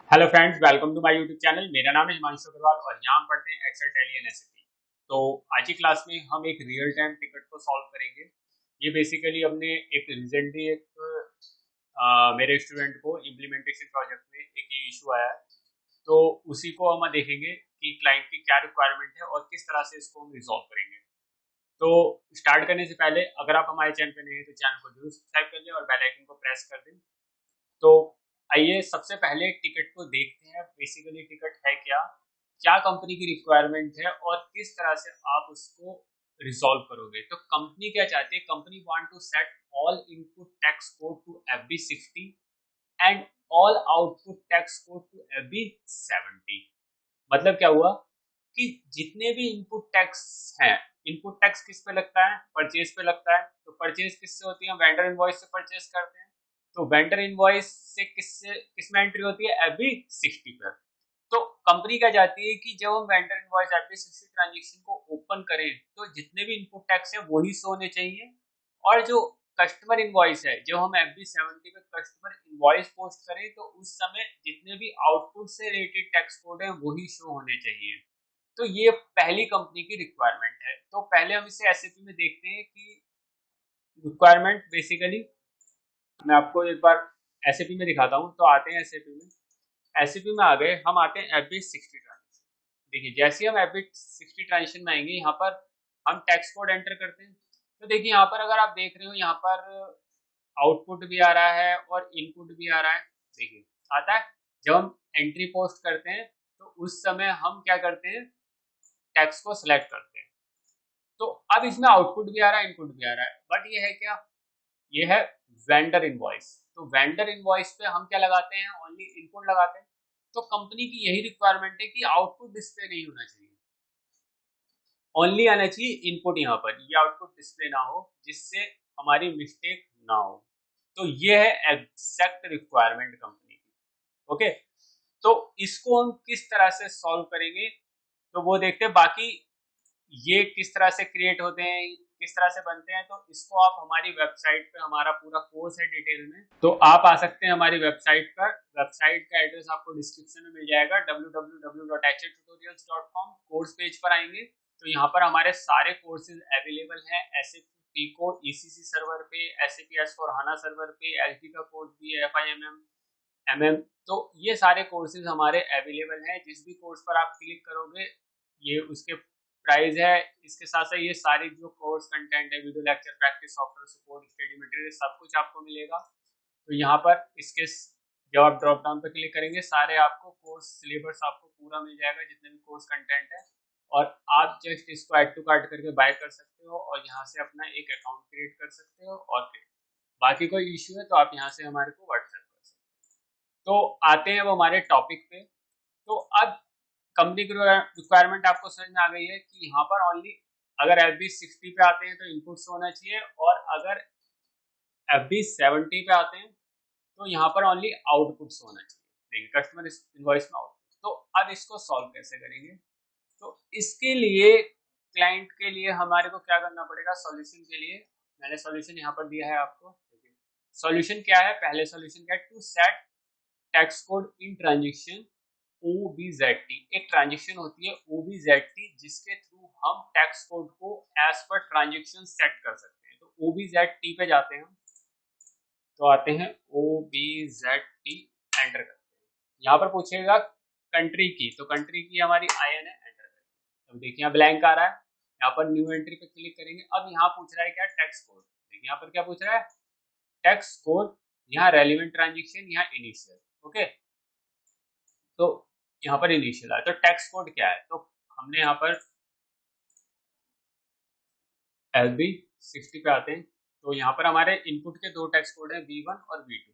Hello friends, welcome to my YouTube channel. मेरा नाम है हिमांशु अग्रवाल और यहाँ हम पढ़ते हैं एक्सेल, टैली एंड एसएपी। तो आज की क्लास में हम एक रियल टाइम टिकट को सॉल्व करेंगे। ये बेसिकली हमने एक रिसेंटली मेरे स्टूडेंट को इम्प्लीमेंटेशन प्रोजेक्ट में एक ये इशू आया है, तो उसी को हम देखेंगे कि क्लाइंट की क्या रिक्वायरमेंट है और किस तरह से इसको हम रिजॉल्व करेंगे। तो स्टार्ट करने से पहले अगर आप हमारे चैनल पर नए हैं तो चैनल को जरूर सब्सक्राइब कर लें और बेल आइकन को प्रेस कर दें। तो आइए सबसे पहले टिकट को देखते हैं। बेसिकली टिकट है क्या, क्या कंपनी की रिक्वायरमेंट है और किस तरह से आप उसको रिजॉल्व करोगे। तो कंपनी क्या चाहती है, company want to set all input tax code to FB60 and all output tax code to FB70। मतलब क्या हुआ कि जितने भी इनपुट टैक्स हैं, इनपुट टैक्स किस पे लगता है, परचेज पे लगता है। तो परचेज किससे होती है, वेंडर इनवॉइस से परचेज करते हैं। तो वेंडर इनवॉइस से किसमें एंट्री होती है, FB60 पर। तो कंपनी क्या चाहती है कि जब हम वेंडर इनवॉइस FB60 ट्रांजेक्शन को ओपन करें तो जितने भी इनपुट टैक्स है वही शो होने चाहिए, और जो कस्टमर इनवॉइस है, जब हम FB70 पे कस्टमर इनवॉइस पोस्ट करें तो उस समय जितने भी आउटपुट से रिलेटेड टैक्स कोड है वही शो होने चाहिए। तो ये पहली कंपनी की रिक्वायरमेंट है। तो पहले हम इसे एसएपी में देखते हैं कि रिक्वायरमेंट बेसिकली मैं आपको एक बार एसएपी में दिखाता हूँ। तो आते हैं एसएपी में, एसएपी में आ गए, हम आते हैं FB60 ट्रांजेक्शन। देखिए जैसे ही हम FB60 ट्रांजेक्शन में आएंगे, यहाँ पर हम टैक्स कोड एंटर करते हैं। तो देखिए यहाँ पर अगर आप देख रहे हो, यहाँ पर आउटपुट भी आ रहा है और इनपुट भी आ रहा है। देखिए आता है, जब हम एंट्री पोस्ट करते हैं तो उस समय हम क्या करते हैं, टैक्स को सिलेक्ट करते हैं। तो अब इसमें आउटपुट भी आ रहा है, इनपुट भी आ रहा है, बट ये है क्या, ये है वेंडर इनवॉइस। तो वेंडर इनवॉइस पे हम क्या लगाते हैं, ओनली इनपुट लगाते हैं। तो कंपनी की यही रिक्वायरमेंट है कि आउटपुट डिस्प्ले नहीं होना चाहिए, ओनली आना चाहिए इनपुट। यहाँ पर ये आउटपुट डिस्प्ले ना हो जिससे हमारी मिस्टेक ना हो। तो ये है एग्जैक्ट रिक्वायरमेंट कंपनी की। ओके, तो इसको हम किस तरह से सॉल्व करेंगे तो वो देखते हैं। बाकी ये किस तरह से क्रिएट होते हैं, किस तरह से बनते हैं, तो इसको आप हमारी वेबसाइट पे, हमारा पूरा कोर्स है डिटेल में, तो आप आ सकते हैं हमारी वेबसाइट पर। वेबसाइट का एड्रेस आपको डिस्क्रिप्शन में मिल जाएगा, www.hltutorials.com। कोर्स पेज पर आएंगे तो यहाँ पर हमारे सारे कोर्सेज अवेलेबल हैं। SAP को ECC सर्वर पे, SAP S/4HANA सर्वर पे, SD का कोर्स भी है, FIMM, तो ये सारे कोर्सेज हमारे अवेलेबल हैं। जिस भी कोर्स पर आप क्लिक करोगे ये उसके प्राइस है। इसके साथ साथ ये सारी जो कोर्स कंटेंट है, video lecture, practice software, support, study material, सब कुछ आपको मिलेगा। तो यहाँ पर इसके जब आप ड्रॉप डाउन पर क्लिक करेंगे, सारे आपको कोर्स सिलेबस आपको पूरा मिल जाएगा, जितने भी कोर्स कंटेंट है। और आप जस्ट इसको ऐड टू कार्ट करके बाय कर सकते हो और यहाँ से अपना एक अकाउंट क्रिएट कर सकते हो। और बाकी कोई इश्यू है तो आप यहाँ से हमारे को व्हाट्सएप कर सकते हो। तो आते हैं वो हमारे टॉपिक पे। तो अब कंपनी की रिक्वायरमेंट आपको समझ में आ गई है कि यहाँ पर ओनली अगर FB60 पे आते हैं तो इनपुट्स होना चाहिए, और अगर FB70 पे आते हैं तो यहाँ पर ओनली आउटपुट्स होना चाहिए। देखिए कस्टमर इनवॉइस में आउटपुट। तो अब इसको सॉल्व कैसे करेंगे, तो इसके लिए क्लाइंट के लिए हमारे को क्या करना पड़ेगा, सॉल्यूशन के लिए मैंने सॉल्यूशन यहाँ पर दिया है आपको। सॉल्यूशन क्या है, पहले सॉल्यूशन क्या है, to set tax code in transaction OBZT। एक ट्रांजेक्शन होती है OBZT जिसके थ्रू हम टैक्स कोड को एज पर ट्रांजेक्शन सेट कर सकते हैं। तो OBZT पे जाते हैं हम, तो आते हैं OBZT, एंटर करते हैं। यहाँ पर पूछेगा कंट्री की, तो कंट्री की हमारी IN है, एंटर करेंगे। तो देखिए यहाँ ब्लैंक आ रहा है, यहाँ पर न्यू एंट्री पे क्लिक करेंगे। अब यहाँ पूछ रहा है क्या, टैक्स कोड। देखिए यहाँ पर क्या पूछ रहा है, टैक्स कोड, यहाँ रेलिवेंट ट्रांजेक्शन, यहाँ इनिशियल। ओके, तो यहाँ पर इनिशियल है, तो टैक्स कोड क्या है, तो हमने यहाँ पर FB60 पे आते हैं। तो यहाँ पर हमारे इनपुट के दो टैक्स कोड हैं, V1 और V2।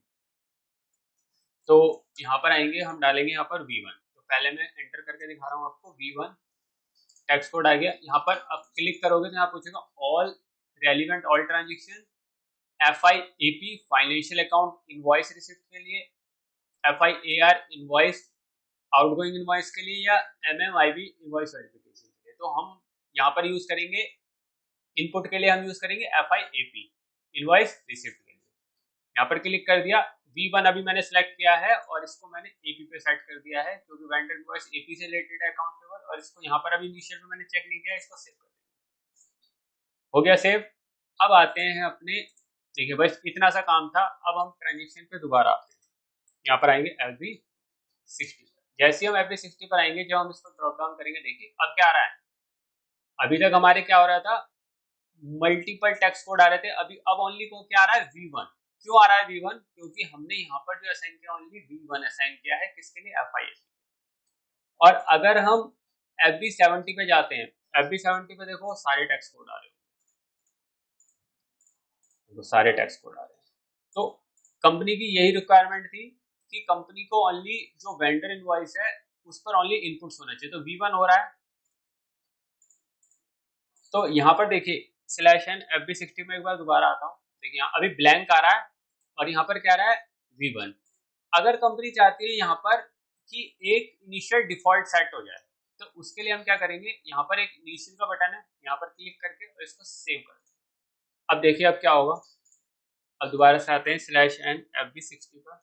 तो यहाँ पर आएंगे, हम डालेंगे यहाँ पर V1। तो पहले मैं एंटर करके दिखा रहा हूँ आपको, V1 टैक्स कोड आ गया। यहाँ पर अब क्लिक करोगे तो यहाँ पूछेगा all relevant all transaction, FIAP financial account invoice receipt के लिए, FIAR इनवॉइस आउटगोइंग इनवॉइस के लिए, या MMIB इनवॉइस वेरिफिकेशन के लिए। तो हम यहाँ पर यूज करेंगे, इनपुट के लिए हम यूज करेंगे FIAP इनवॉइस रिसिप्ट के लिए। यहाँ पर क्लिक कर दिया, V1 अभी मैंने सेलेक्ट किया है और इसको मैंने AP पे सेट कर दिया है क्योंकि वेंडर इनवॉइस AP से रिलेटेड है अकाउंट पेबल, और इसको यहाँ पर अभी इनिशियल में मैंने चेक नहीं किया, इसको सेव कर दिया। हो गया सेव। अब आते हैं अपने, देखिए बस इतना सा काम था। अब हम ट्रांजेक्शन पे दोबारा आते हैं, यहाँ पर आएंगे FB60 पर। जैसे हम FB60 पर आएंगे, जब हम इसको ड्रॉप डाउन करेंगे, देखिए अब क्या आ रहा है। अभी तक हमारे क्या हो रहा था, मल्टीपल टेक्स्ट कोड आ रहे थे, अभी अब ओनली को क्या आ रहा है, V1। क्यों आ रहा है V1? क्योंकि हमने यहाँ पर जो असाइन किया ओनली V1 असाइन किया है, किसके लिए, FIS। और अगर हम FB70 पे जाते हैं, FB70 पे देखो सारे टेक्स्ट कोड आ रहे हैं, तो सारे टेक्स्ट कोड आ रहे हैं। तो कंपनी की यही रिक्वायरमेंट थी कि कंपनी को ओनली जो वेंडर इनवॉइस है उस पर ओनली इनपुट्स होना चाहिए। तो V1 हो रहा है, तो यहाँ पर देखिए /n FB60 में एक बार दोबारा आता हूँ, देखिए यहाँ अभी ब्लैंक आ रहा है और यहाँ पर क्या आ रहा है, V1। अगर कंपनी चाहती है यहाँ पर कि एक इनिशियल डिफॉल्ट सेट हो जाए, तो उसके लिए हम क्या करेंगे, यहाँ पर एक इनिशियल का बटन है, यहाँ पर क्लिक करके और इसको सेव कर दें। अब देखिए अब क्या होगा, अब दोबारा से आते हैं /n FB60 पर।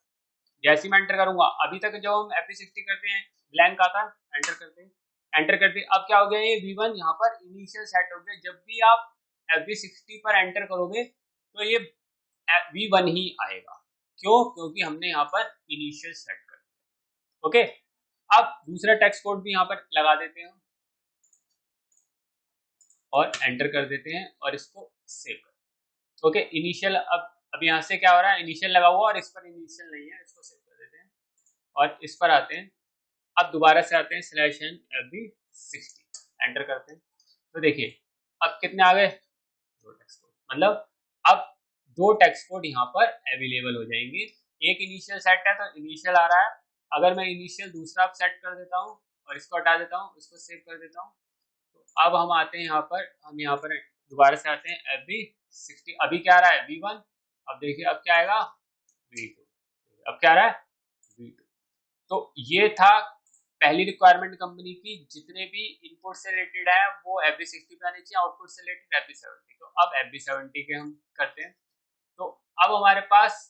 जैसे मैं एंटर करूंगा, अभी तक जब हम FB60 करते हैं ब्लैंक आता है, एंटर करते हैं, एंटर करते अब क्या हो गया, ये V1 यहाँ पर इनिशियल सेट हो गया। जब भी आप FB60 पर एंटर करोगे तो ये V1 ही आएगा। क्यों? क्योंकि हमने यहाँ पर इनिशियल सेट कर दिया। ओके, अब दूसरा टेक्स्ट कोड भी यहाँ पर लगा देते हैं और एंटर कर देते हैं और इसको सेव कर। ओके, इनिशियल अब यहाँ से क्या हो रहा है, इनिशियल लगा हुआ और इस पर इनिशियल नहीं है, इसको सेव कर देते हैं और इस पर आते हैं। अब दोबारा से आते हैं /n FB60, एंटर करते हैं, तो देखिए अब कितने आ गए, 2 टेक्स्ट कोड। मतलब अब 2 टेक्स्ट कोड यहाँ पर अवेलेबल हो जाएंगे। एक इनिशियल सेट है तो इनिशियल आ रहा है, अगर मैं इनिशियल दूसरा सेट कर देता हूँ और इसको हटा देता हूँ, इसको सेव कर देता हूँ, तो अब हम आते हैं यहाँ पर, हम यहाँ पर दोबारा से आते हैं FB60। अभी क्या आ रहा है, V1। अब देखिए अब क्या आएगा, V2। अब क्या आ रहा है, V2। तो ये था पहली रिक्वायरमेंट कंपनी की, जितने भी इनपुट से रिलेटेड है वो FB60 पे आने चाहिए, आउटपुट से रिलेटेड FB70। तो अब FB70 के हम करते हैं, तो अब हमारे पास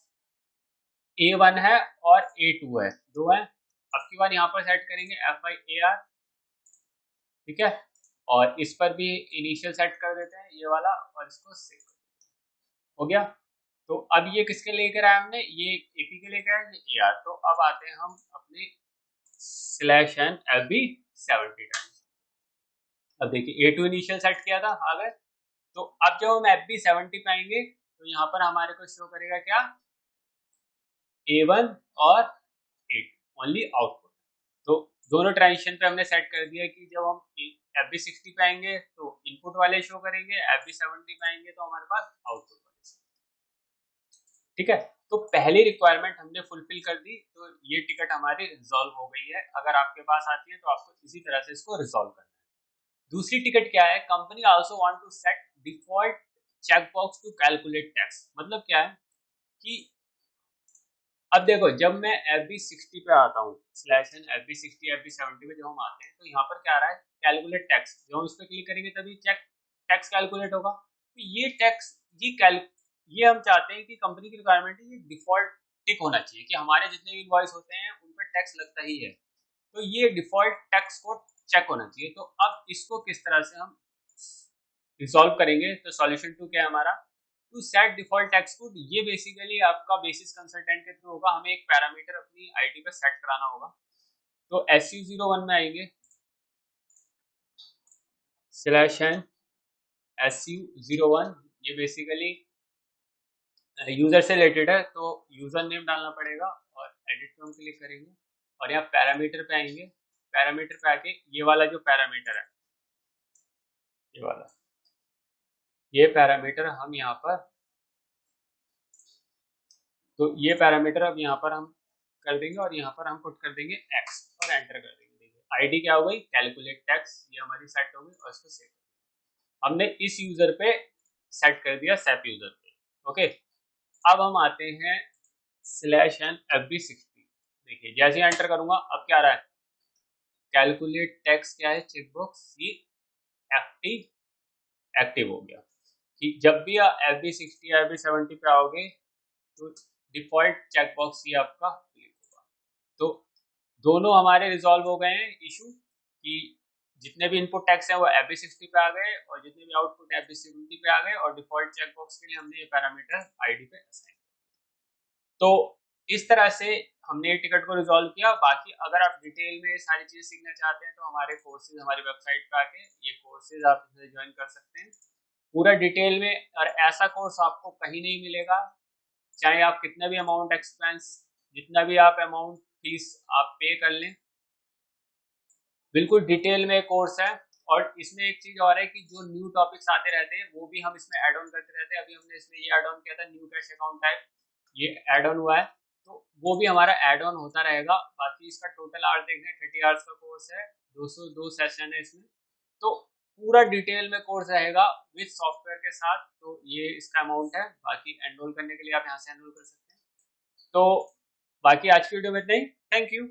A1 है और A2 है, 2 है। अब की बार यहाँ पर सेट करेंगे FIAR, ठीक है, और इस पर भी इनिशियल सेट कर देते हैं ये वाला और इसको सेव हो गया। तो अब ये किसके लेकर आया हमने, ये AP के लेकर आया, ये AR। तो अब आते हैं हम अपने /n FB70। अब देखिए A2 इनिशियल सेट किया था, आ गए। तो अब जब हम FB70 पे आएंगे तो यहाँ पर हमारे को शो करेगा क्या, A1 और A2 ओनली आउटपुट। तो दोनों ट्रांजिशन पे हमने सेट कर दिया कि जब हम FB60 पे आएंगे तो इनपुट वाले शो करेंगे, FB70 पे आएंगे तो हमारे पास आउटपुट वाले शो। ठीक है, तो पहली रिक्वायरमेंट हमने फुलफिल कर दी, तो ये टिकट हमारी रिजॉल्व हो गई है। अगर आपके पास आती है तो आपको इसी तरह से इसको रिजॉल्व करना है। दूसरी टिकट क्या है, company also want to set default checkbox to calculate tax. मतलब क्या है कि अब देखो जब मैं FB60 पे आता हूँ, /n FB60 FB70 पे जब हम आते हैं तो यहाँ पर क्या आ रहा है, कैलकुलेट टैक्स। जब हम इस पर क्लिक करेंगे तभी टैक्स कैलकुलेट होगा। तो ये टैक्स ये हम चाहते हैं कि कंपनी की रिक्वायरमेंट है, ये डिफॉल्ट टिक होना चाहिए कि हमारे जितने भी इनवॉइस होते हैं उन पर टैक्स लगता ही है। तो ये डिफॉल्ट टैक्स को चेक होना चाहिए। तो अब इसको किस तरह से हम रिजॉल्व करेंगे, तो सॉल्यूशन 2 क्या है हमारा, to set default tax code. ये बेसिकली आपका बेसिस कंसल्टेंट के थ्रू होगा, हमें एक पैरामीटर अपनी आईडी पे सेट कराना होगा। तो SU01 में आएंगे, /n SU01, ये बेसिकली यूजर से रिलेटेड है, तो यूजर नेम डालना पड़ेगा और एडिट पे हम क्लिक करेंगे और यहाँ पैरामीटर पे आएंगे। पैरामीटर पे आके ये वाला जो पैरामीटर है, ये वाला, ये पैरामीटर हम यहाँ पर, तो ये पैरामीटर अब यहाँ पर हम कर देंगे और यहाँ पर हम पुट कर देंगे x और एंटर कर देंगे। देखिए आईडी क्या हो गई, कैलकुलेट टैक्स, ये हमारी सेट हो गई और इसको सेव कर दिया। हमने इस यूजर पे सेट कर दिया, SAP यूजर पे। ओके, अब हम आते हैं /n FB60। देखिए जैसे एंटर करूंगा अब क्या आ रहा है, कैलकुलेट टैक्स क्या है, चेकबॉक्स ये एक्टिव हो गया कि जब भी आप FB60 या FB70 पे आओगे तो डिफॉल्ट चेकबॉक्स ये आपका क्लिक होगा। तो दोनों हमारे रिजॉल्व हो गए हैं इशू कि जितने भी इनपुट टैक्स हैं वो FB60 पे आ गए और जितने भी आउटपुट FB70 पे आ गए, और डिफॉल्ट चेकबॉक्स के लिए हमने ये पैरामीटर ID पे असाइन। तो इस तरह से हमने टिकट को रिजॉल्व किया। बाकी अगर आप डिटेल में सारी चीज़ें सीखना चाहते हैं तो हमारे कोर्सेज हमारी वेबसाइट पे आके ये कोर्सेज आप ज्वाइन कर सकते हैं पूरा डिटेल में। और ऐसा कोर्स आपको कहीं नहीं मिलेगा, चाहे आप कितना भी अमाउंट एक्सपेंस, जितना भी आप अमाउंट फीस आप पे कर लें, बिल्कुल डिटेल में कोर्स है। और इसमें एक चीज और है कि जो न्यू टॉपिक्स आते रहते हैं वो भी हम इसमें ऐड ऑन करते रहते हैं। अभी हमने इसमें ये ऐड ऑन किया था न्यू कैश अकाउंट टाइप, ये ऐड ऑन हुआ है, तो वो भी हमारा ऐड ऑन होता रहेगा। बाकी इसका टोटल आवर्स देख लें, 30 आवर्स का कोर्स है, 202 सेशन है इसमें। तो पूरा डिटेल में कोर्स रहेगा विद सॉफ्टवेयर के साथ। तो ये इसका अमाउंट है। बाकी एनरोल करने के लिए आप यहाँ से एनरोल कर सकते हैं। तो बाकी आज की वीडियो में इतना ही। Thank you.